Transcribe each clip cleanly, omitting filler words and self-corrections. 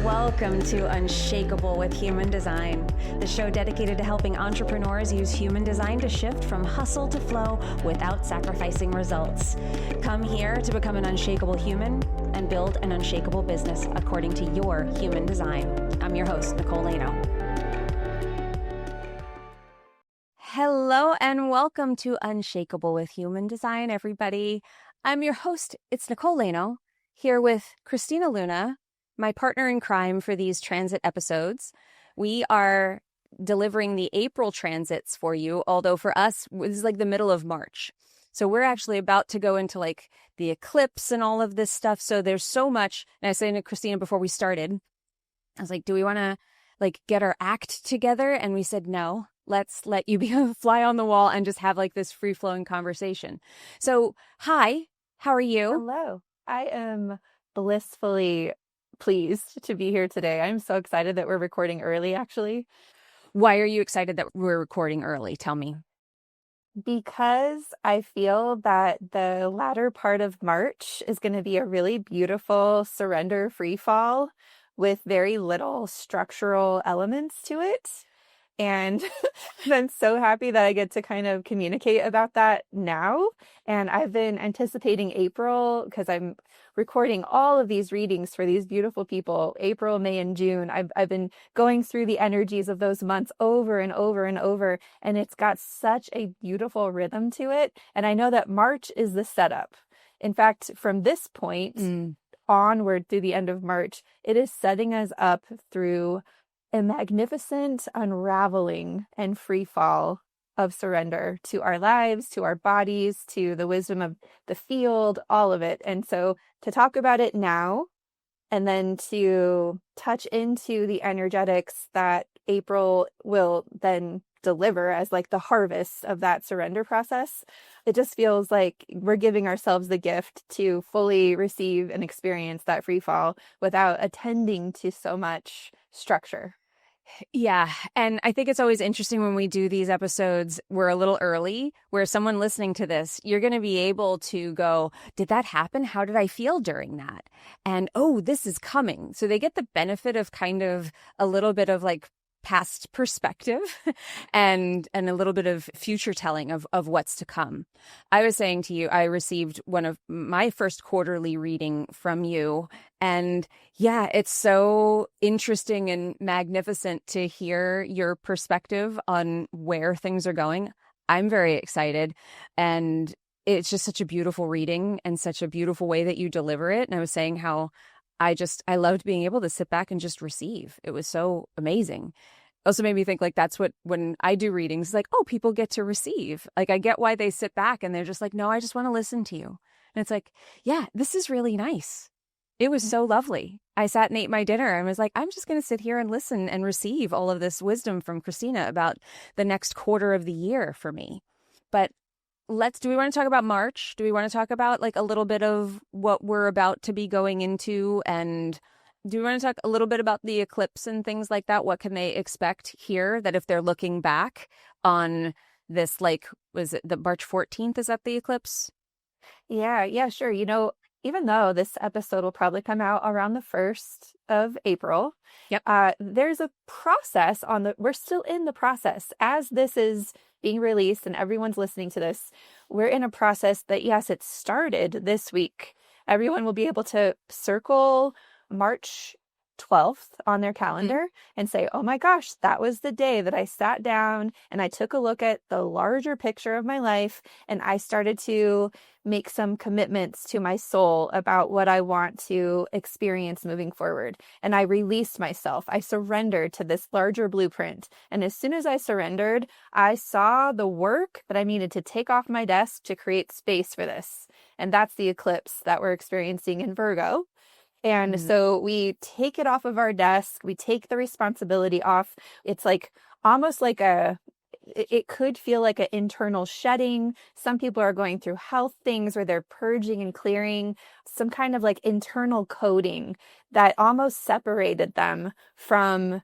Welcome to Unshakable with Human Design, the show dedicated to helping entrepreneurs use human design to shift from hustle to flow without sacrificing results. Come here to become an unshakable human and build an unshakable business according to your human design. I'm your host, Nicole Luna. Hello and welcome to Unshakable with Human Design, everybody. I'm your host, it's Nicole Luna, here with Christina Luna, my partner in crime for these transit episodes. We are delivering the April transits for you, although for us, this is like the middle of March. So we're actually about to go into like the eclipse and all of this stuff. So there's so much. And I was saying to Christina before we started, I was like, do we want to like get our act together? And we said, no, let's let you be a fly on the wall and just have like this free flowing conversation. So, hi, how are you? Hello. I am blissfully pleased to be here today. I'm so excited that we're recording early, actually. Why are you excited that we're recording early? Tell me. Because I feel that the latter part of March is going to be a really beautiful surrender free fall with very little structural elements to it. And I'm so happy that I get to kind of communicate about that now. And I've been anticipating April because I'm recording all of these readings for these beautiful people, April, May, and June. I've been going through the energies of those months over and over and over. And it's got such a beautiful rhythm to it. And I know that March is the setup. In fact, from this point onward through the end of March, it is setting us up through a magnificent unraveling and free fall of surrender to our lives, to our bodies, to the wisdom of the field, all of it. And so to talk about it now, and then to touch into the energetics that April will then deliver as like the harvest of that surrender process, it just feels like we're giving ourselves the gift to fully receive and experience that free fall without attending to so much structure. Yeah. And I think it's always interesting when we do these episodes, we're a little early, where someone listening to this, you're going to be able to go, did that happen? How did I feel during that? And, oh, this is coming. So they get the benefit of kind of a little bit of like past perspective and a little bit of future telling of what's to come. I was saying to you, I received one of my first quarterly reading from you. And yeah, it's so interesting and magnificent to hear your perspective on where things are going. I'm very excited. And it's just such a beautiful reading and such a beautiful way that you deliver it. And I was saying how I loved being able to sit back and just receive. It was so amazing. Also made me think like that's what, when I do readings, like, oh, people get to receive. Like I get why they sit back and they're just like, no, I just want to listen to you. And it's like, yeah, this is really nice. It was so lovely. I sat and ate my dinner and was like, I'm just going to sit here and listen and receive all of this wisdom from Christina about the next quarter of the year for me. But do we want to talk about March? Do we want to talk about like a little bit of what we're about to be going into? And do we want to talk a little bit about the eclipse and things like that? What can they expect here that if they're looking back on this, like, was it the March 14th? Is that the eclipse? Yeah, sure. You know, even though this episode will probably come out around the 1st of April, Yep. There's a process we're still in the process as this is being released and everyone's listening to this. We're in a process that, yes, it started this week. Everyone will be able to circle March 12th on their calendar and say, oh my gosh, that was the day that I sat down and I took a look at the larger picture of my life and I started to make some commitments to my soul about what I want to experience moving forward. And I released myself. I surrendered to this larger blueprint. And as soon as I surrendered, I saw the work that I needed to take off my desk to create space for this. And that's the eclipse that we're experiencing in Virgo. And so we take it off of our desk. We take the responsibility off. It's like almost like it could feel like an internal shedding. Some people are going through health things where they're purging and clearing some kind of like internal coding that almost separated them from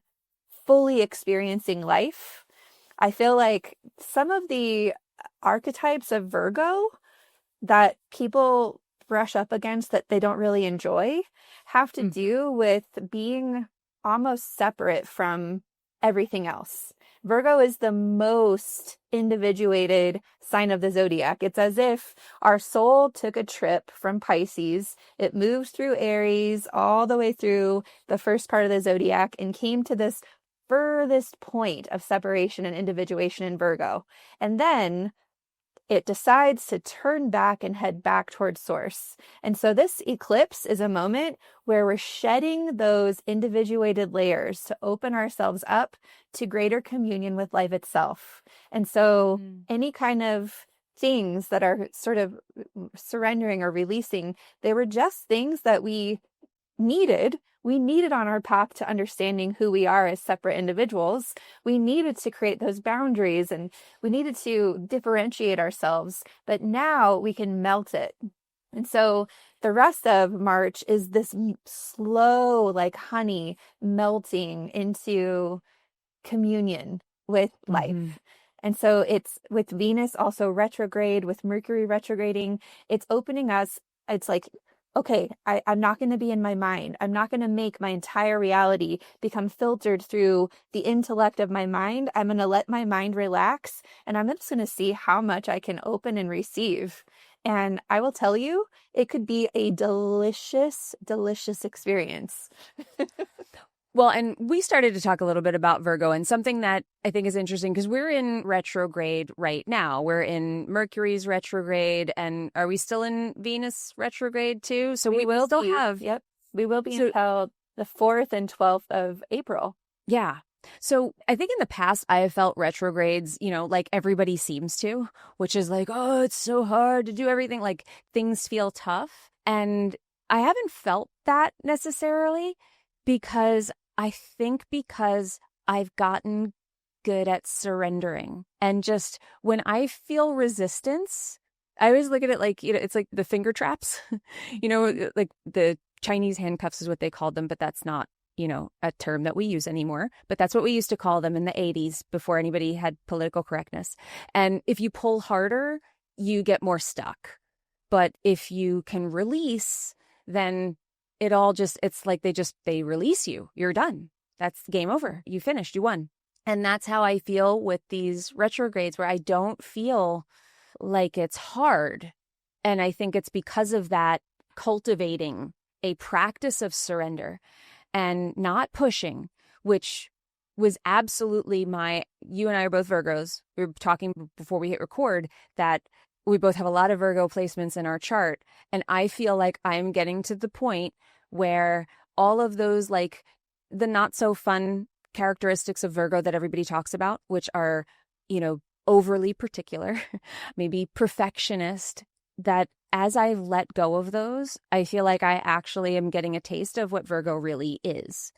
fully experiencing life. I feel like some of the archetypes of Virgo that people brush up against that they don't really enjoy have to do with being almost separate from everything else. Virgo is the most individuated sign of the zodiac. It's as if our soul took a trip from Pisces. It moves through Aries all the way through the first part of the zodiac and came to this furthest point of separation and individuation in Virgo. And then it decides to turn back and head back towards source. And so this eclipse is a moment where we're shedding those individuated layers to open ourselves up to greater communion with life itself. And so any kind of things that are sort of surrendering or releasing, they were just things that we needed on our path to understanding who we are as separate individuals. We needed to create those boundaries and we needed to differentiate ourselves, but now we can melt it. And so the rest of March is this slow, like honey, melting into communion with life. And so it's with Venus also retrograde, with Mercury retrograding, it's opening us. It's like, okay, I'm not going to be in my mind. I'm not going to make my entire reality become filtered through the intellect of my mind. I'm going to let my mind relax, and I'm just going to see how much I can open and receive. And I will tell you, it could be a delicious, delicious experience. Well, and we started to talk a little bit about Virgo, and something that I think is interesting because we're in retrograde right now. We're in Mercury's retrograde, and are we still in Venus retrograde too? So we will still have. Yep. We will be until the 4th and 12th of April. Yeah. So I think in the past I have felt retrogrades, like everybody seems to, which is like, oh, it's so hard to do everything. Like things feel tough. And I haven't felt that necessarily because I've gotten good at surrendering. And just when I feel resistance, I always look at it like, it's like the finger traps, like the Chinese handcuffs is what they called them, but that's not, a term that we use anymore. But that's what we used to call them in the 80s before anybody had political correctness. And if you pull harder, you get more stuck. But if you can release, then it all it's like they release you. You're done. That's game over. You finished. You won. And that's how I feel with these retrogrades, where I don't feel like it's hard. And I think it's because of that, cultivating a practice of surrender and not pushing, which was absolutely you and I are both Virgos. We were talking before we hit record that we both have a lot of Virgo placements in our chart. And I feel like I'm getting to the point where all of those, like the not so fun characteristics of Virgo that everybody talks about, which are, overly particular, maybe perfectionist, that as I let go of those, I feel like I actually am getting a taste of what Virgo really is,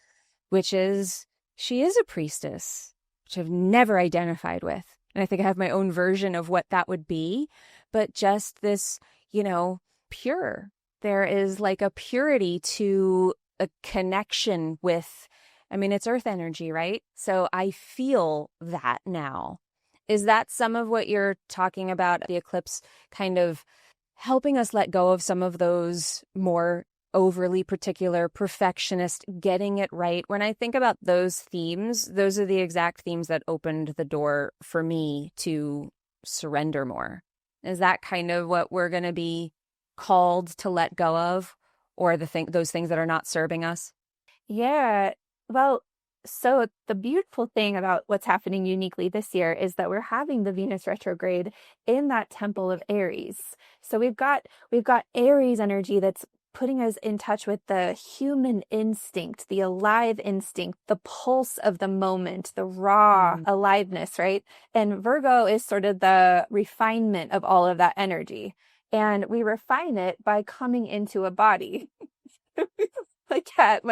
which is she is a priestess, which I've never identified with. And I think I have my own version of what that would be, but just this, pure. There is like a purity to a connection with, it's earth energy, right? So I feel that now. Is that some of what you're talking about, the eclipse kind of helping us let go of some of those more overly particular, perfectionist, getting it right? When I think about those themes, those are the exact themes that opened the door for me to surrender more. Is that kind of what we're going to be called to let go of, or those things that are not serving us? Yeah. Well, so the beautiful thing about what's happening uniquely this year is that we're having the Venus retrograde in that temple of Aries. So we've got Aries energy that's putting us in touch with the human instinct, the alive instinct, the pulse of the moment, the raw aliveness, right? And Virgo is sort of the refinement of all of that energy. And we refine it by coming into a body. My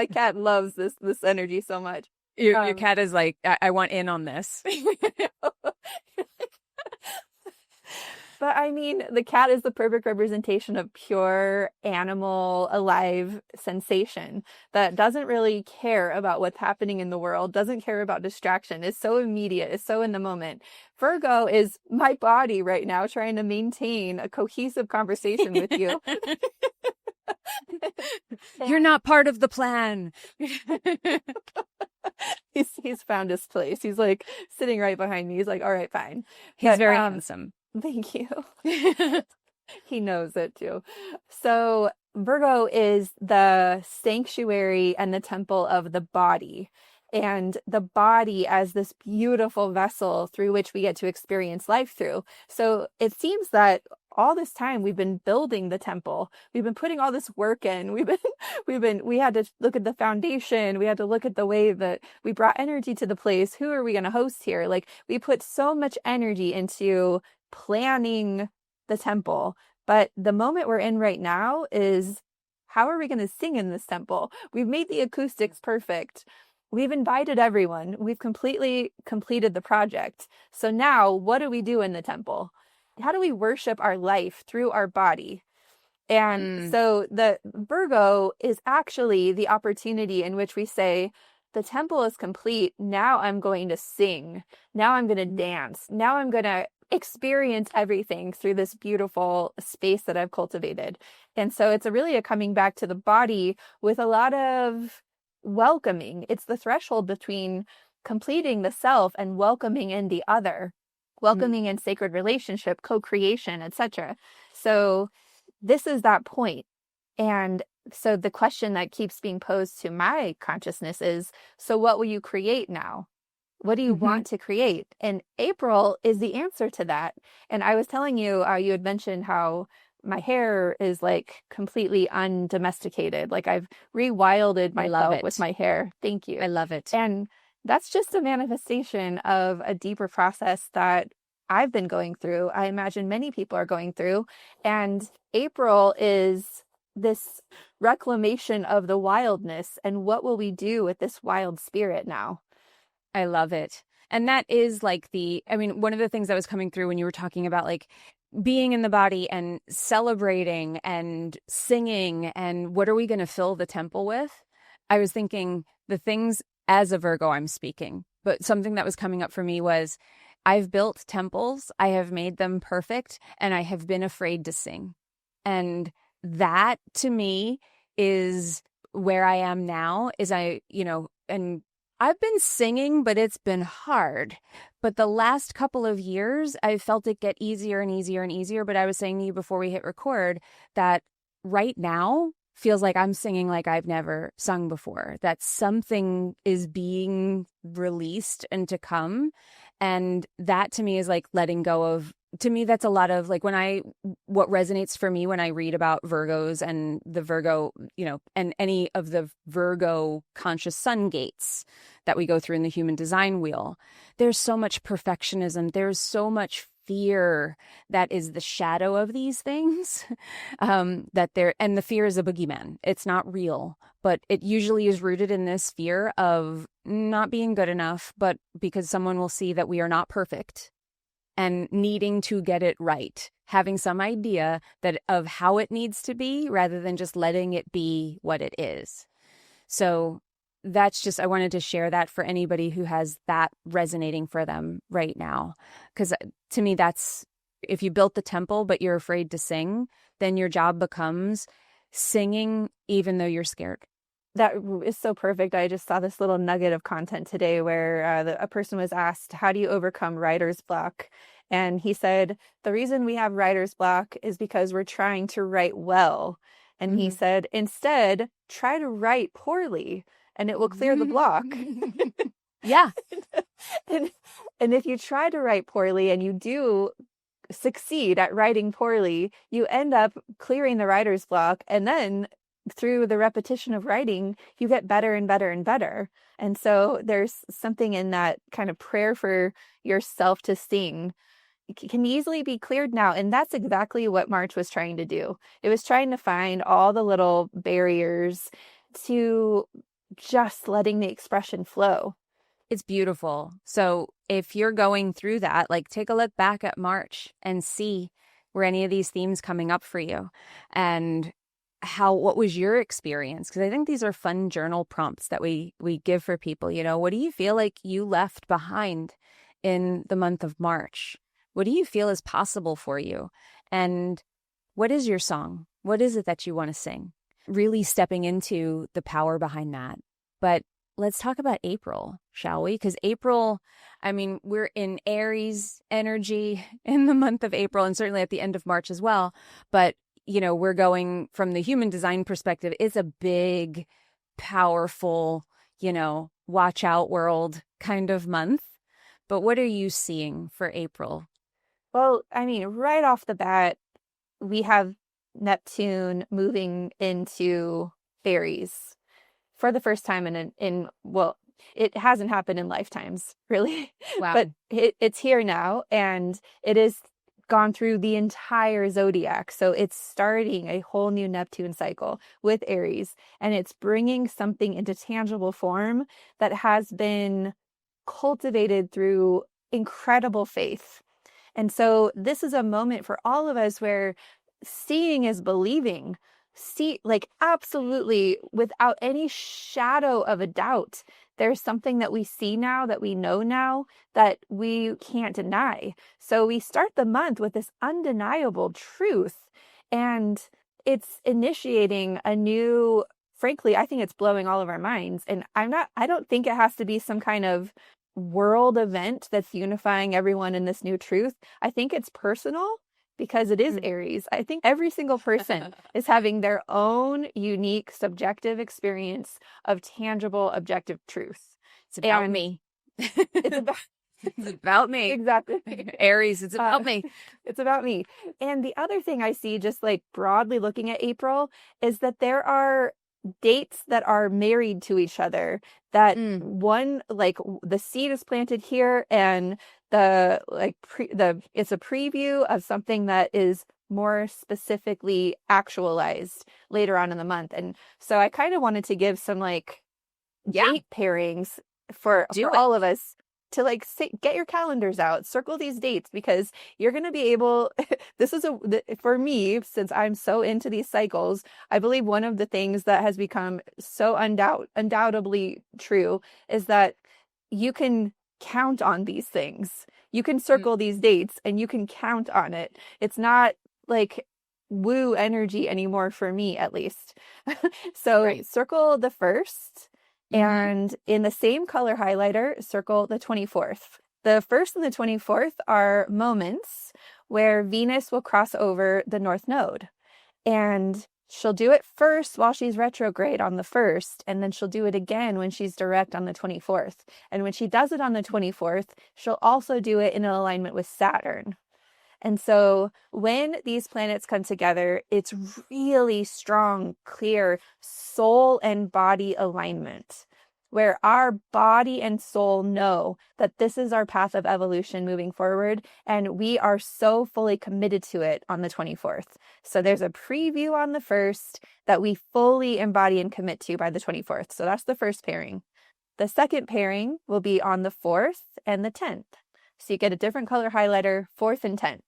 cat loves this energy so much. Your cat is like, I want in on this. But the cat is the perfect representation of pure animal, alive sensation that doesn't really care about what's happening in the world, doesn't care about distraction, is so immediate, is so in the moment. Virgo is my body right now trying to maintain a cohesive conversation with you. You're not part of the plan. He's found his place. He's like sitting right behind me. He's like, all right, fine. He's very handsome. Thank you. He knows it too. So Virgo is the sanctuary and the temple of the body, and the body as this beautiful vessel through which we get to experience life through. So it seems that all this time we've been building the temple. We've been putting all this work in. We had to look at the foundation. We had to look at the way that we brought energy to the place. Who are we going to host here? Like, we put so much energy into planning the temple. But the moment we're in right now is, how are we going to sing in this temple? We've made the acoustics perfect. We've invited everyone. We've completely completed the project. So now what do we do in the temple? How do we worship our life through our body? And so the Virgo is actually the opportunity in which we say, the temple is complete. Now I'm going to sing. Now I'm going to dance. Now I'm going to experience everything through this beautiful space that I've cultivated. And so it's really a coming back to the body with a lot of welcoming. It's the threshold between completing the self and welcoming in the other, welcoming in sacred relationship, co-creation, etc. So this is that point. And so the question that keeps being posed to my consciousness is, so what will you create now? What do you want to create? And April is the answer to that. And I was telling you, you had mentioned how my hair is like completely undomesticated. Like, I've rewilded myself with my hair. Thank you. I love it. And that's just a manifestation of a deeper process that I've been going through. I imagine many people are going through. And April is this reclamation of the wildness. And what will we do with this wild spirit now? I love it. And that is like one of the things that was coming through when you were talking about like being in the body and celebrating and singing and what are we going to fill the temple with? I was thinking the things, as a Virgo I'm speaking, but something that was coming up for me was, I've built temples, I have made them perfect, and I have been afraid to sing. And that to me is where I am now, is and I've been singing, but it's been hard. But the last couple of years, I've felt it get easier and easier and easier. But I was saying to you before we hit record that right now feels like I'm singing like I've never sung before, that something is being released and to come. And that to me is like letting go of, to me, that's a lot of like what resonates for me when I read about Virgos and the Virgo, and any of the Virgo conscious sun gates that we go through in the human design wheel. There's so much perfectionism. There's so much fear that is the shadow of these things, and the fear is a boogeyman. It's not real, but it usually is rooted in this fear of not being good enough, but because someone will see that we are not perfect and needing to get it right, having some idea of how it needs to be rather than just letting it be what it is. So that's just, I wanted to share that for anybody who has that resonating for them right now. Because to me, that's, if you built the temple, but you're afraid to sing, then your job becomes singing even though you're scared. That is so perfect. I just saw this little nugget of content today where a person was asked, how do you overcome writer's block? And he said, the reason we have writer's block is because we're trying to write well. And he said, instead, try to write poorly and it will clear the block. Yeah. And if you try to write poorly and you do succeed at writing poorly, you end up clearing the writer's block. And then through the repetition of writing, you get better and better and better. And so there's something in that kind of prayer for yourself to sing. It can easily be cleared now. And that's exactly what March was trying to do. It was trying to find all the little barriers to just letting the expression flow. It's beautiful. So if you're going through that, like, take a look back at March and see where any of these themes coming up for you and what was your experience? Because I think these are fun journal prompts that we give for people. What do you feel like you left behind in the month of March? What do you feel is possible for you? And what is your song? What is it that you want to sing? really stepping into the power behind that. But let's talk about April, shall we? Because April, I mean, we're in Aries energy in the month of April and certainly at the end of March as well. But, we're going from the human design perspective. It's a big, powerful, watch out world kind of month. But what are you seeing for April? Well, I mean, right off the bat, we have Neptune moving into Aries for the first time well, it hasn't happened in lifetimes, really. Wow. But it's here now, and it is gone through the entire zodiac. So it's starting a whole new Neptune cycle with Aries, and it's bringing something into tangible form that has been cultivated through incredible faith. And so this is a moment for all of us where seeing is believing. Like absolutely, without any shadow of a doubt, there's something that we see now, that we know now, that we can't deny. So we start the month with this undeniable truth, and it's initiating a new, frankly, I think it's blowing all of our minds. And I don't think it has to be some kind of world event that's unifying everyone in this new truth. I think it's personal because it is Aries. I think every single person is having their own unique subjective experience of tangible objective truth. It's about me. It's about me. Exactly. Aries, it's about me. It's about me. And the other thing I see, just like broadly looking at April, is that there are dates that are married to each other, that one, like the seed is planted here, and it's a preview of something that is more specifically actualized later on in the month. And so I kind of wanted to give some date pairings for all of us to get your calendars out, circle these dates, because you're going to be able, for me, since I'm so into these cycles, I believe one of the things that has become so undoubtedly true is that you can count on these things. You can circle these dates and you can count on it. It's not like woo energy anymore, for me, at least. So circle the 1st. And in the same color highlighter, circle the 24th. The 1st and the 24th are moments where Venus will cross over the North Node. And she'll do it first while she's retrograde on the 1st, and then she'll do it again when she's direct on the 24th. And when she does it on the 24th, she'll also do it in an alignment with Saturn. And so when these planets come together, it's really strong, clear soul and body alignment, where our body and soul know that this is our path of evolution moving forward, and we are so fully committed to it on the 24th. So there's a preview on the 1st that we fully embody and commit to by the 24th. So that's the first pairing. The second pairing will be on the 4th and the 10th. So you get a different color highlighter, 4th and 10th.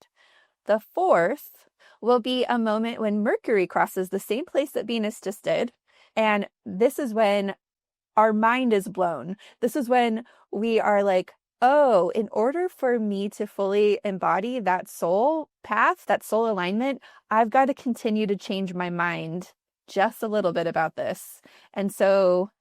The 4th will be a moment when Mercury crosses the same place that Venus just did. And this is when our mind is blown. This is when we are like, oh, in order for me to fully embody that soul path, that soul alignment, I've got to continue to change my mind just a little bit about this. And so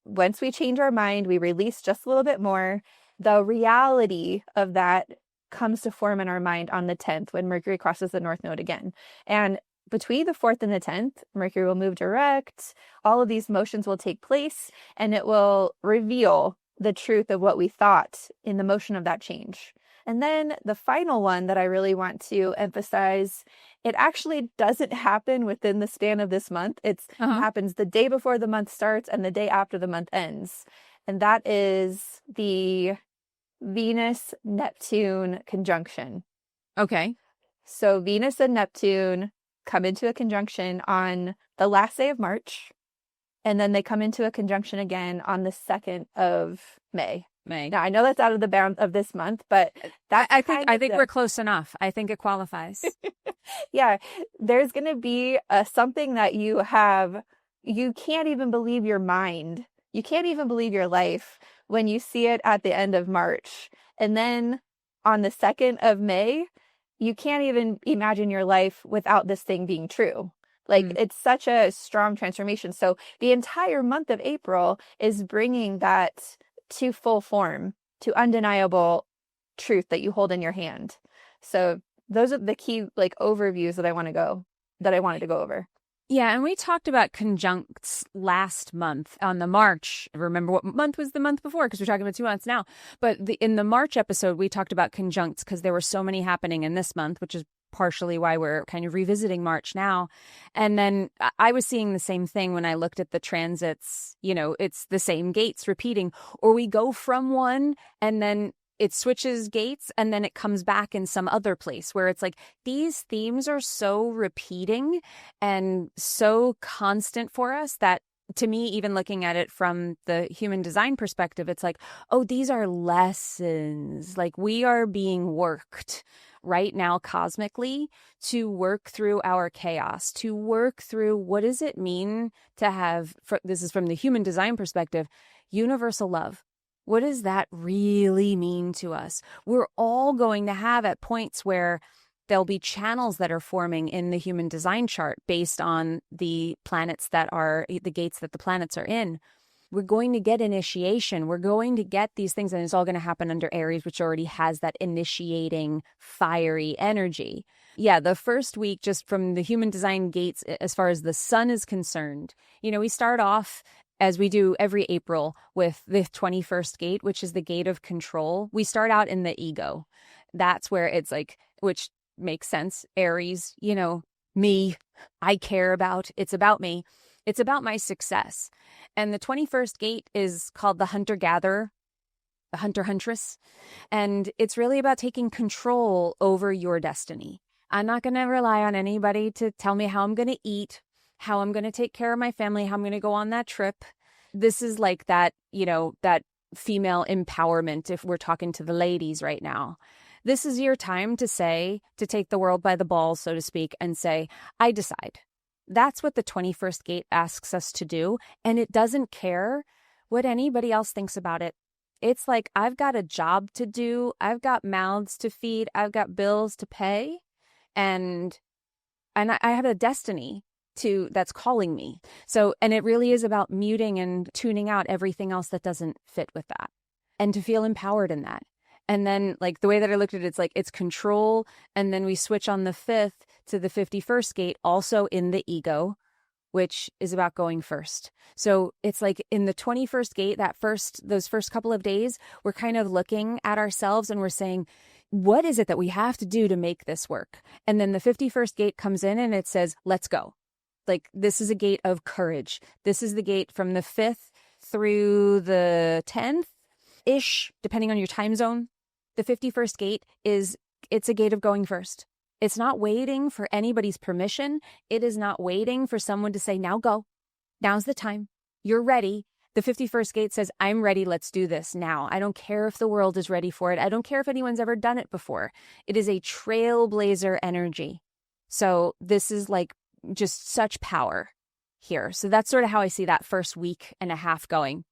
once we change our mind, we release just a little bit more. The reality of that comes to form in our mind on the 10th when Mercury crosses the North Node again. And between the 4th and the 10th, Mercury will move direct. All of these motions will take place, and it will reveal the truth of what we thought in the motion of that change. And then the final one that I really want to emphasize, it actually doesn't happen within the span of this month. It happens the day before the month starts and the day after the month ends. And that is the Venus-Neptune conjunction. Okay. So Venus and Neptune come into a conjunction on the last day of March, and then they come into a conjunction again on the 2nd of May. Now, I know that's out of the bounds of this month, but I think we're close enough. I think it qualifies. Yeah, there's going to be something that you can't even believe your mind. You can't even believe your life when you see it at the end of March. And then on the 2nd of May, you can't even imagine your life without this thing being true. Like it's such a strong transformation. So the entire month of April is bringing that to full form, to undeniable truth that you hold in your hand. So those are the key like overviews that I wanted to go over. Yeah, and we talked about conjuncts last month on the March. Remember what month was the month before? Because we're talking about 2 months now. But in the March episode, we talked about conjuncts because there were so many happening in this month, which is partially why we're kind of revisiting March now. And then I was seeing the same thing when I looked at the transits. You know, it's the same gates repeating, or we go from one and then it switches gates and then it comes back in some other place where it's like these themes are so repeating and so constant for us that, to me, even looking at it from the human design perspective, it's like, oh, these are lessons. Like we are being worked right now cosmically to work through our chaos, to work through what does it mean to have, this is from the human design perspective, universal love. What does that really mean to us? We're all going to have at points where there'll be channels that are forming in the human design chart based on the planets that are, the gates that the planets are in. We're going to get initiation. We're going to get these things, and it's all going to happen under Aries, which already has that initiating, fiery energy. Yeah, the first week, just from the human design gates, as far as the sun is concerned, you know, we start off as we do every April with the 21st gate, which is the gate of control. We start out in the ego. That's where it's like, which makes sense. Aries, you know, me, I care about, it's about me. It's about my success. And the 21st gate is called the hunter-gatherer, the hunter-huntress. And it's really about taking control over your destiny. I'm not going to rely on anybody to tell me how I'm going to eat, how I'm going to take care of my family, how I'm going to go on that trip. This is like that, you know, that female empowerment, if we're talking to the ladies right now. This is your time to say, to take the world by the balls, so to speak, and say, I decide. That's what the 21st gate asks us to do. And it doesn't care what anybody else thinks about it. It's like, I've got a job to do. I've got mouths to feed. I've got bills to pay. And I have a destiny that's calling me. So, and it really is about muting and tuning out everything else that doesn't fit with that, and to feel empowered in that. And then, like, the way that I looked at it, it's like it's control. And then we switch on the 5th to the 51st gate, also in the ego, which is about going first. So it's like in the 21st gate, those first couple of days, we're kind of looking at ourselves and we're saying, what is it that we have to do to make this work? And then the 51st gate comes in and it says, let's go. Like, this is a gate of courage. This is the gate from the 5th through the 10th-ish, depending on your time zone. The 51st gate it's a gate of going first. It's not waiting for anybody's permission. It is not waiting for someone to say, now go. Now's the time. You're ready. The 51st gate says, I'm ready. Let's do this now. I don't care if the world is ready for it. I don't care if anyone's ever done it before. It is a trailblazer energy. So this is like just such power here. So that's sort of how I see that first week and a half going.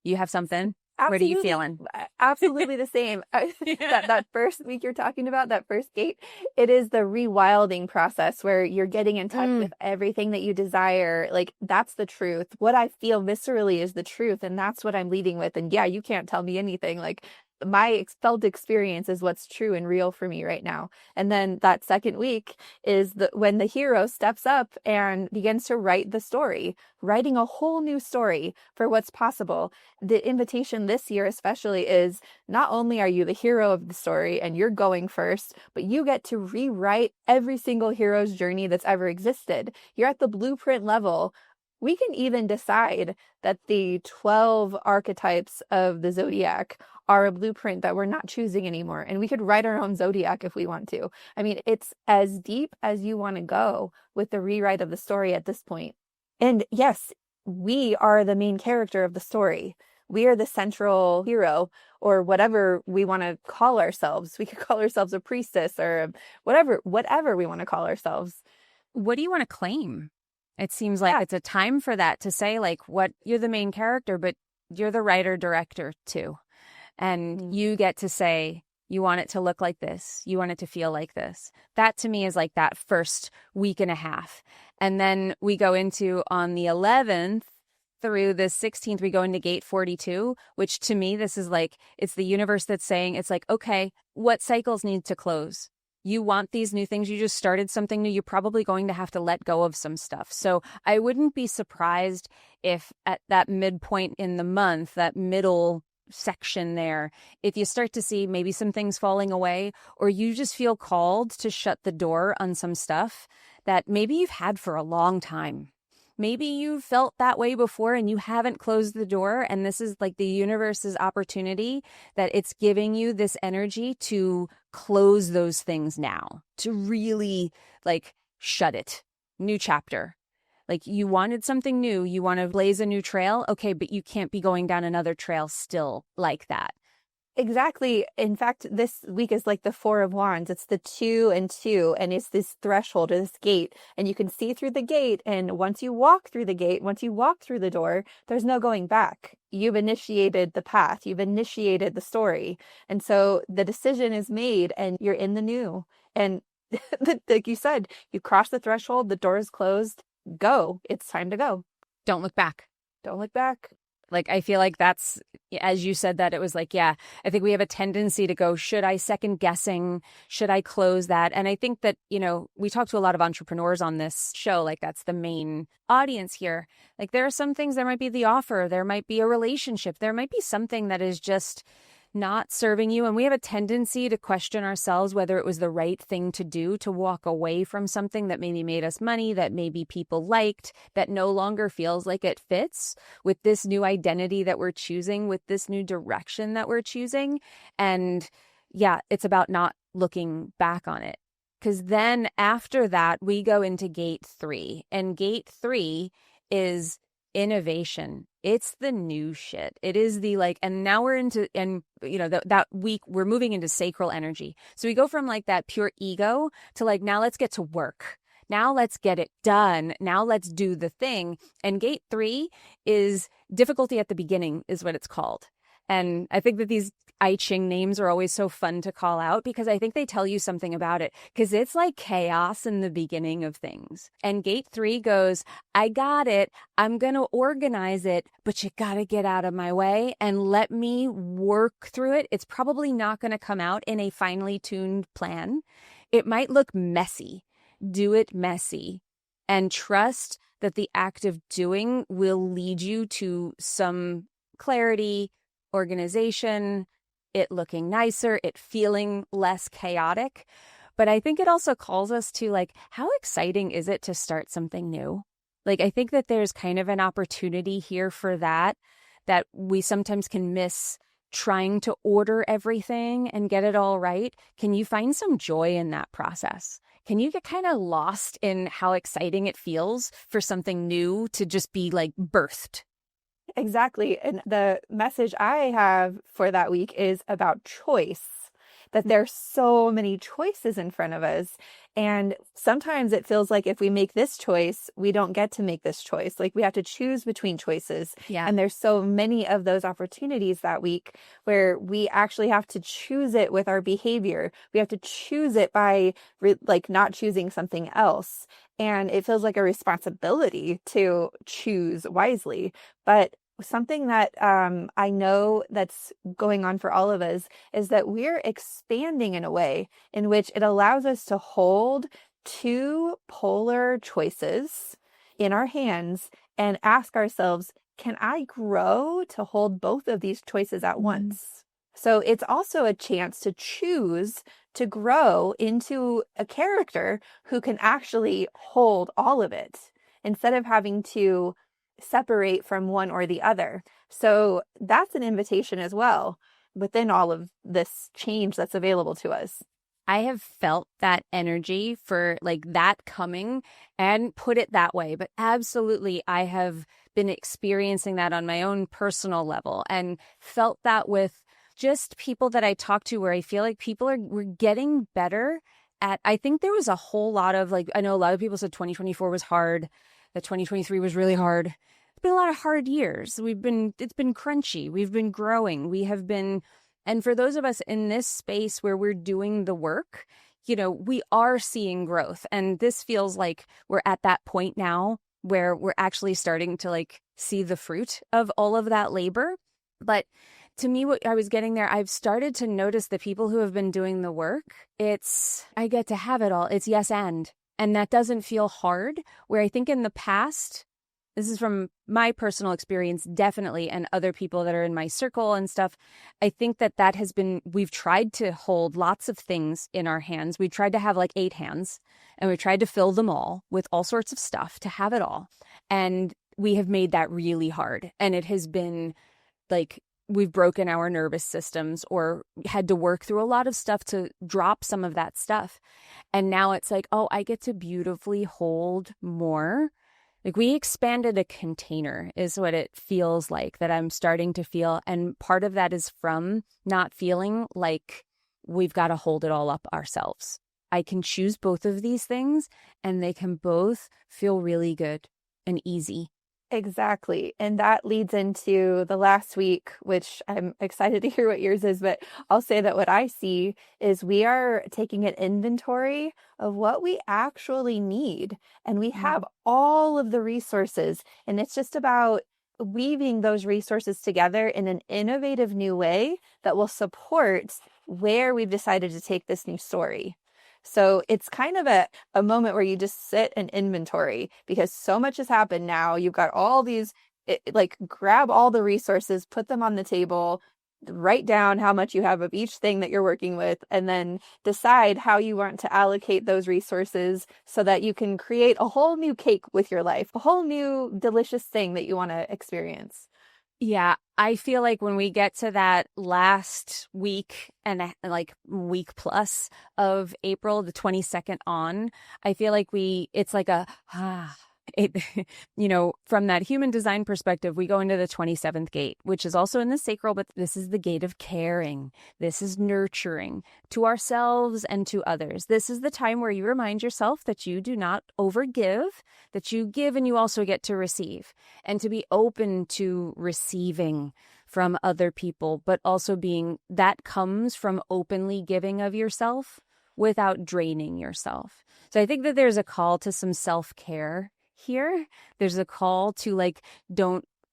You have something? Absolutely. What are you feeling? Absolutely the same. That first week you're talking about, that first gate, it is the rewilding process where you're getting in touch with everything that you desire. Like, that's the truth. What I feel viscerally is the truth, and that's what I'm leading with. And yeah, you can't tell me anything. Like, my felt experience is what's true and real for me right now. And then that second week is when the hero steps up and begins to write the story, writing a whole new story for what's possible. The invitation this year especially is, not only are you the hero of the story and you're going first, but you get to rewrite every single hero's journey that's ever existed. You're at the blueprint level. We can even decide that the 12 archetypes of the zodiac are a blueprint that we're not choosing anymore. And we could write our own zodiac if we want to. I mean, it's as deep as you want to go with the rewrite of the story at this point. And yes, we are the main character of the story. We are the central hero, or whatever we want to call ourselves. We could call ourselves a priestess or whatever we want to call ourselves. What do you want to claim? It seems like it's a time for that, to say, like, what, you're the main character, but you're the writer director too. And you get to say, You want it to look like this. You want it to feel like this. That to me is like that first week and a half. And then we go into on the 11th through the 16th, we go into gate 42, which to me, this is like, it's the universe that's saying, it's like, okay, what cycles need to close? You want these new things. You just started something new. You're probably going to have to let go of some stuff. So I wouldn't be surprised if at that midpoint in the month, that middle section there, if you start to see maybe some things falling away, or you just feel called to shut the door on some stuff that maybe you've had for a long time. Maybe you felt that way before and you haven't closed the door. And this is like the universe's opportunity that it's giving you this energy to close those things now, to really like shut it. New chapter. Like you wanted something new. You want to blaze a new trail. Okay, but you can't be going down another trail still like that. Exactly. In fact, this week is like the Four of Wands. It's the 2 and 2, and it's this threshold or this gate, and you can see through the gate. And once you walk through the gate, once you walk through the door, there's no going back. You've initiated the path. You've initiated the story. And so the decision is made and you're in the new. And like you said, you cross the threshold, the door is closed, go. It's time to go. Don't look back. Don't look back. Like, I feel like that's, as you said that, it was like, yeah, I think we have a tendency to go, should I second guessing? Should I close that? And I think that, you know, we talk to a lot of entrepreneurs on this show, like that's the main audience here. Like there are some things, there might be the offer, there might be a relationship, there might be something that is just not serving you. And we have a tendency to question ourselves whether it was the right thing to do, to walk away from something that maybe made us money, that maybe people liked, that no longer feels like it fits with this new identity that we're choosing, with this new direction that we're choosing. And yeah, it's about not looking back on it. Because then after that, we go into gate 3. And gate 3 is innovation. It's the new shit. It is the like, and now we're into, and you know, that week we're moving into sacral energy. So we go from like that pure ego to like, now let's get to work. Now let's get it done. Now let's do the thing. And gate 3 is difficulty at the beginning is what it's called. And I think that these I Ching names are always so fun to call out because I think they tell you something about it, because it's like chaos in the beginning of things. And gate 3 goes, I got it. I'm going to organize it, but you got to get out of my way and let me work through it. It's probably not going to come out in a finely tuned plan. It might look messy. Do it messy and trust that the act of doing will lead you to some clarity, organization, it looking nicer, it feeling less chaotic. But I think it also calls us to like, how exciting is it to start something new? Like, I think that there's kind of an opportunity here for that we sometimes can miss trying to order everything and get it all right. Can you find some joy in that process? Can you get kind of lost in how exciting it feels for something new to just be like birthed? Exactly. And the message I have for that week is about choice, that there's so many choices in front of us. And sometimes it feels like if we make this choice, we don't get to make this choice. Like we have to choose between choices. Yeah. And there's so many of those opportunities that week where we actually have to choose it with our behavior. We have to choose it by like not choosing something else. And it feels like a responsibility to choose wisely. But something that I know that's going on for all of us is that we're expanding in a way in which it allows us to hold 2 polar choices in our hands and ask ourselves, can I grow to hold both of these choices at once? So it's also a chance to choose to grow into a character who can actually hold all of it instead of having to separate from one or the other. So that's an invitation as well within all of this change that's available to us. I have felt that energy for like that coming and put it that way. But absolutely, I have been experiencing that on my own personal level and felt that with just people that I talk to, where I feel like we're getting better at, I think there was a whole lot of like, I know a lot of people said 2024 was hard, that 2023 was really hard. It's been a lot of hard years. It's been crunchy. We've been growing. We have been And for those of us in this space where we're doing the work, we are seeing growth. And this feels like we're at that point now where we're actually starting to like see the fruit of all of that labor. But to me, what I was getting there, I've started to notice the people who have been doing the work, I get to have it all. It's yes and. And that doesn't feel hard, where I think in the past, this is from my personal experience, definitely, and other people that are in my circle and stuff, I think that has been, we've tried to hold lots of things in our hands. We tried to have like 8 hands, and we tried to fill them all with all sorts of stuff to have it all. And we have made that really hard. And it has been like, we've broken our nervous systems or had to work through a lot of stuff to drop some of that stuff. And now it's like, oh, I get to beautifully hold more. Like we expanded a container is what it feels like that I'm starting to feel. And part of that is from not feeling like we've got to hold it all up ourselves. I can choose both of these things and they can both feel really good and easy. Exactly. And that leads into the last week, which I'm excited to hear what yours is, but I'll say that what I see is we are taking an inventory of what we actually need. And we have all of the resources, and it's just about weaving those resources together in an innovative new way that will support where we've decided to take this new story. So it's kind of a moment where you just sit and inventory because so much has happened now. You've got all these, like grab all the resources, put them on the table, write down how much you have of each thing that you're working with, and then decide how you want to allocate those resources so that you can create a whole new cake with your life, a whole new delicious thing that you want to experience. Yeah, I feel like when we get to that last week and like week plus of April, the 22nd on, I feel like it's like it, from that human design perspective, we go into the 27th gate, which is also in the sacral, but this is the gate of caring. This is nurturing to ourselves and to others. This is the time where you remind yourself that you do not overgive, that you give and you also get to receive, and to be open to receiving from other people, but also that comes from openly giving of yourself without draining yourself. So I think that there's a call to some self-care here. There's a call to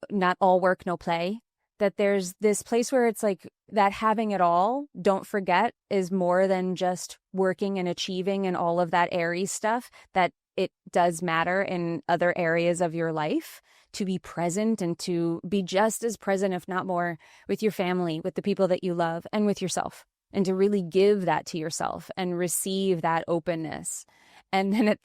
not all work, no play. That there's this place where it's like that having it all, don't forget, is more than just working and achieving and all of that Aries stuff, that it does matter in other areas of your life to be present and to be just as present, if not more, with your family, with the people that you love, and with yourself, and to really give that to yourself and receive that openness. And then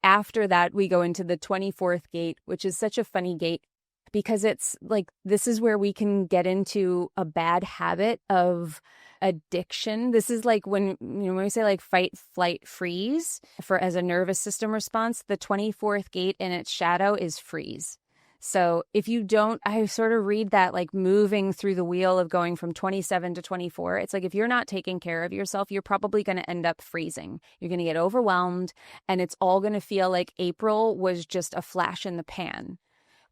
after that, we go into the 24th gate, which is such a funny gate because it's like, this is where we can get into a bad habit of addiction. This is like when we say like fight, flight, freeze as a nervous system response, the 24th gate in its shadow is freeze. So if you don't, I sort of read that like moving through the wheel of going from 27 to 24. It's like if you're not taking care of yourself, you're probably going to end up freezing. You're going to get overwhelmed, and it's all going to feel like April was just a flash in the pan.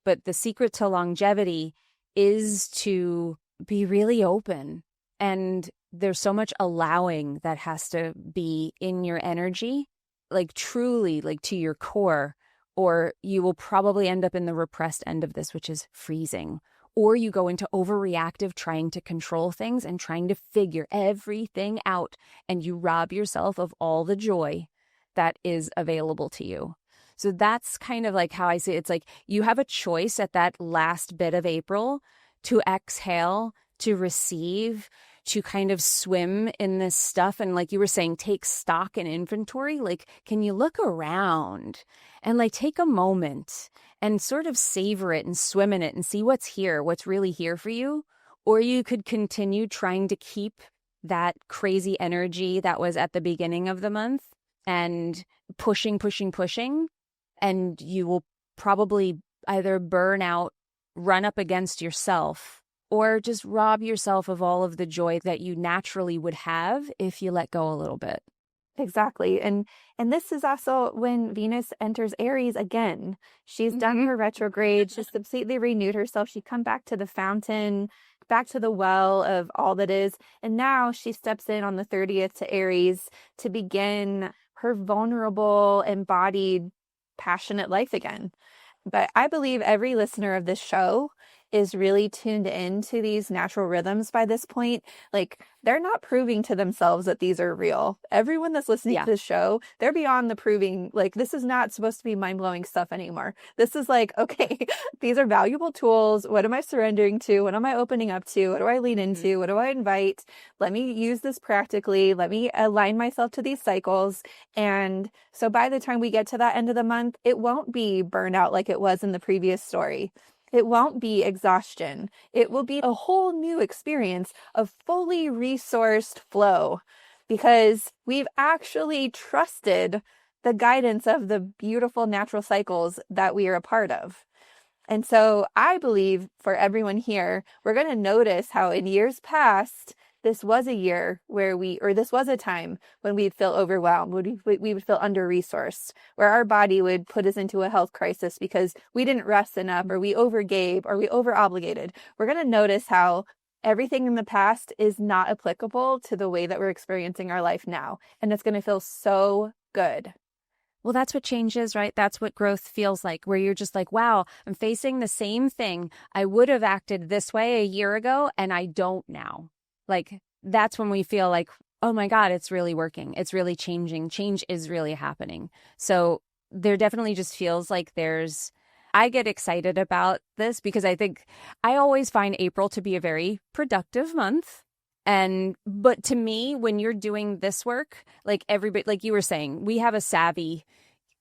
But the secret to longevity is to be really open. And there's so much allowing that has to be in your energy, like truly like to your core. Or you will probably end up in the repressed end of this, which is freezing. Or you go into overreactive, trying to control things and trying to figure everything out. And you rob yourself of all the joy that is available to you. So that's kind of like how I see it. It's like you have a choice at that last bit of April to exhale, to receive, to kind of swim in this stuff. And like you were saying, take stock and inventory. Like, can you look around and like take a moment and sort of savor it and swim in it and see what's here, what's really here for you? Or you could continue trying to keep that crazy energy that was at the beginning of the month and pushing. And you will probably either burn out, run up against yourself, or just rob yourself of all of the joy that you naturally would have if you let go a little bit. Exactly. And this is also when Venus enters Aries again. She's done her retrograde. She's completely renewed herself. She come back to the fountain back to the well of all that is. And now she steps in on the 30th to Aries to begin her vulnerable, embodied, passionate life again. But I believe every listener of this show is really tuned into these natural rhythms by this point. Like, they're not proving to themselves that these are real. Everyone that's listening to this show, they're beyond the proving. Like, this is not supposed to be mind-blowing stuff anymore. This is like, okay, these are valuable tools. What am I surrendering to? What am I opening up to? What do I lean into? What do I invite? Let me use this practically. Let me align myself to these cycles. And so by the time we get to that end of the month, it won't be burnout like it was in the previous story. It won't be exhaustion. It will be a whole new experience of fully resourced flow, because we've actually trusted the guidance of the beautiful natural cycles that we are a part of. And so I believe for everyone here, we're going to notice how in years past, this was a year where this was a time when we'd feel overwhelmed, we would feel under-resourced, where our body would put us into a health crisis because we didn't rest enough, or we overgave, or we over-obligated. We're going to notice how everything in the past is not applicable to the way that we're experiencing our life now. And it's going to feel so good. Well, that's what change is, right? That's what growth feels like, where you're just like, wow, I'm facing the same thing. I would have acted this way a year ago, and I don't now. Like, that's when we feel like, oh my God, it's really working. It's really changing. Change is really happening. So there definitely just feels like I get excited about this because I think I always find April to be a very productive month. But to me, when you're doing this work, like everybody, like you were saying, we have a savvy,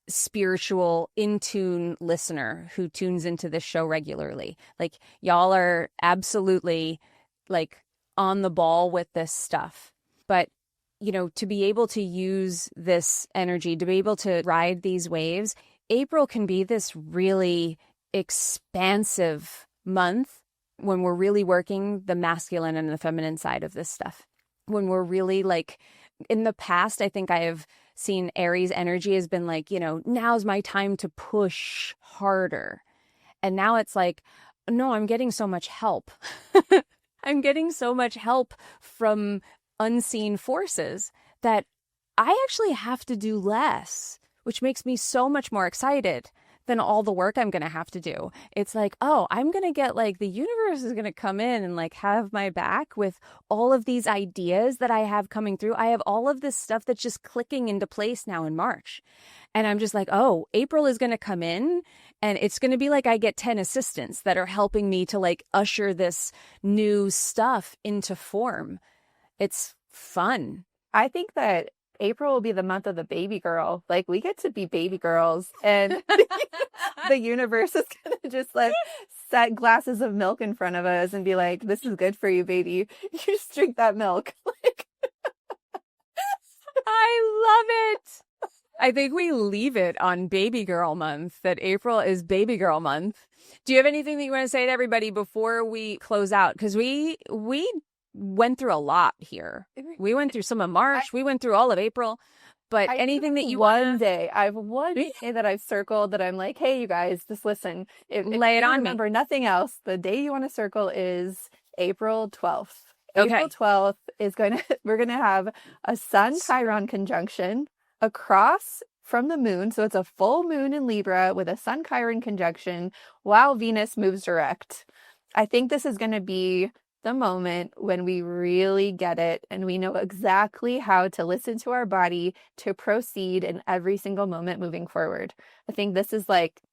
spiritual, in tune listener who tunes into this show regularly. Like, y'all are absolutely like on the ball with this stuff. But, to be able to use this energy, to be able to ride these waves, April can be this really expansive month when we're really working the masculine and the feminine side of this stuff. When we're really like, in the past, I think I have seen Aries energy has been like, now's my time to push harder. And now it's like, no, I'm getting so much help. I'm getting so much help from unseen forces that I actually have to do less, which makes me so much more excited than all the work I'm going to have to do. It's like, oh, I'm going to get like, the universe is going to come in and like have my back with all of these ideas that I have coming through. I have all of this stuff that's just clicking into place now in March. And I'm just like, oh, April is going to come in and it's going to be like I get 10 assistants that are helping me to like usher this new stuff into form. It's fun. I think that April will be the month of the baby girl. Like, we get to be baby girls, and the universe is going to just like set glasses of milk in front of us and be like, this is good for you, baby. You just drink that milk. Like, I love it. I think we leave it on baby girl month, that April is baby girl month. Do you have anything that you want to say to everybody before we close out? Because we went through a lot here. We went through some of March. We went through all of April. But anything that you one day that I've circled that I'm like, hey, you guys, just listen. Lay it on me. Remember nothing else. The day you want to circle is April 12th. Okay. April 12th we're going to have a Sun Chiron conjunction across from the moon. So it's a full moon in Libra with a Sun Chiron conjunction while Venus moves direct. I think this is going to be the moment when we really get it and we know exactly how to listen to our body to proceed in every single moment moving forward. I think this is like,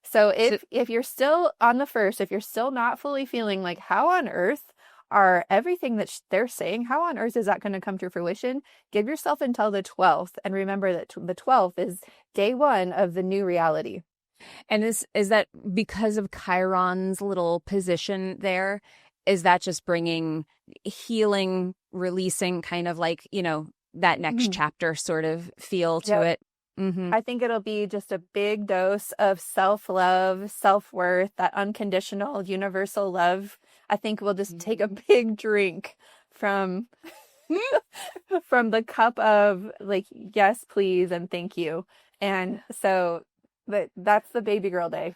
so if you're still on the first, if you're still not fully feeling like, how on earth are everything that they're saying, how on earth is that going to come to fruition? Give yourself until the 12th and remember that the 12th is day one of the new reality. And is that because of Chiron's little position there? Is that just bringing healing, releasing, kind of like, that next chapter sort of feel to it? Mm-hmm. I think it'll be just a big dose of self-love, self-worth, that unconditional, universal love. I think we'll just take a big drink from the cup of like, yes, please, and thank you. And so that's the baby girl day.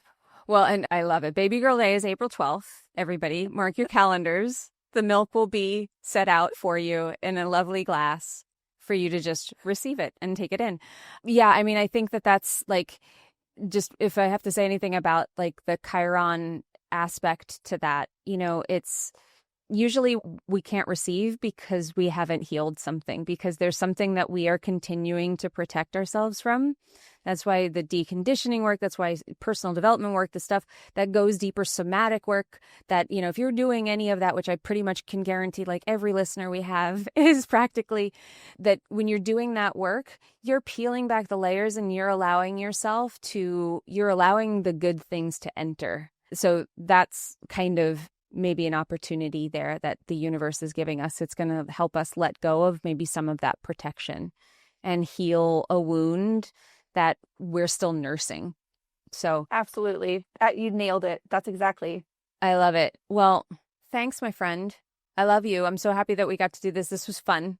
Well, and I love it. Baby Girl Day is April 12th. Everybody, mark your calendars. The milk will be set out for you in a lovely glass for you to just receive it and take it in. Yeah, I mean, I think that that's like, just if I have to say anything about like the Chiron aspect to that, it's usually we can't receive because we haven't healed something, because there's something that we are continuing to protect ourselves from. That's why the deconditioning work, that's why personal development work, the stuff that goes deeper, somatic work, that, if you're doing any of that, which I pretty much can guarantee, like every listener we have is practically, that when you're doing that work, you're peeling back the layers and you're allowing the good things to enter. So that's kind of maybe an opportunity there that the universe is giving us. It's going to help us let go of maybe some of that protection and heal a wound that we're still nursing. So absolutely. You nailed it. That's exactly. I love it. Well, thanks, my friend. I love you. I'm so happy that we got to do this. This was fun.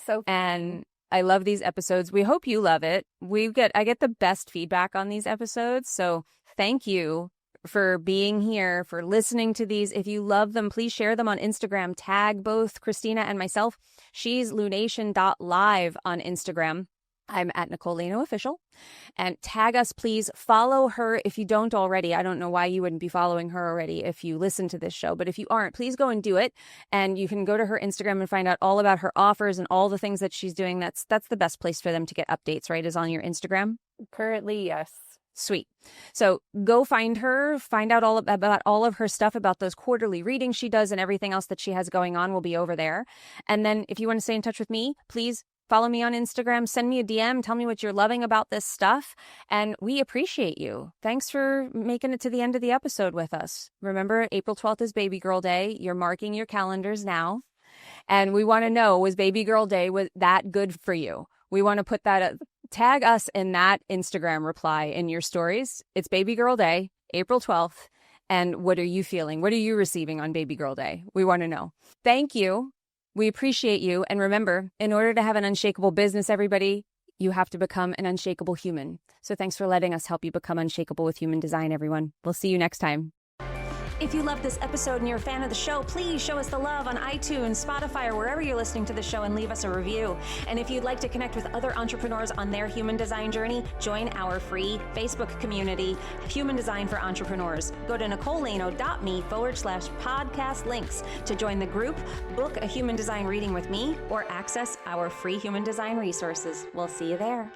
So fun. And I love these episodes. We hope you love it. I get the best feedback on these episodes. So thank you for being here, for listening to these. If you love them, please share them on Instagram. Tag both Christina and myself. She's lunation.live on Instagram. I'm at Nicole Luna Official. And tag us, please. Follow her if you don't already. I don't know why you wouldn't be following her already if you listen to this show. But if you aren't, please go and do it. And you can go to her Instagram and find out all about her offers and all the things that she's doing. That's the best place for them to get updates, right? Is on your Instagram? Currently, yes. Sweet. So go find her, find out all about all of her stuff, about those quarterly readings she does and everything else that she has going on will be over there. And then if you want to stay in touch with me, please follow me on Instagram, send me a DM, tell me what you're loving about this stuff. And we appreciate you. Thanks for making it to the end of the episode with us. Remember, April 12th is Baby Girl Day. You're marking your calendars now. And we want to know, was Baby Girl Day, was that good for you? We want to put that, tag us in that Instagram reply in your stories. It's Baby Girl Day, April 12th. And what are you feeling? What are you receiving on Baby Girl Day? We want to know. Thank you. We appreciate you. And remember, in order to have an unshakable business, everybody, you have to become an unshakable human. So thanks for letting us help you become unshakable with human design, everyone. We'll see you next time. If you love this episode and you're a fan of the show, please show us the love on iTunes, Spotify, or wherever you're listening to the show, and leave us a review. And if you'd like to connect with other entrepreneurs on their human design journey, join our free Facebook community, Human Design for Entrepreneurs. Go to nicolelano.me/podcast links to join the group, book a human design reading with me, or access our free human design resources. We'll see you there.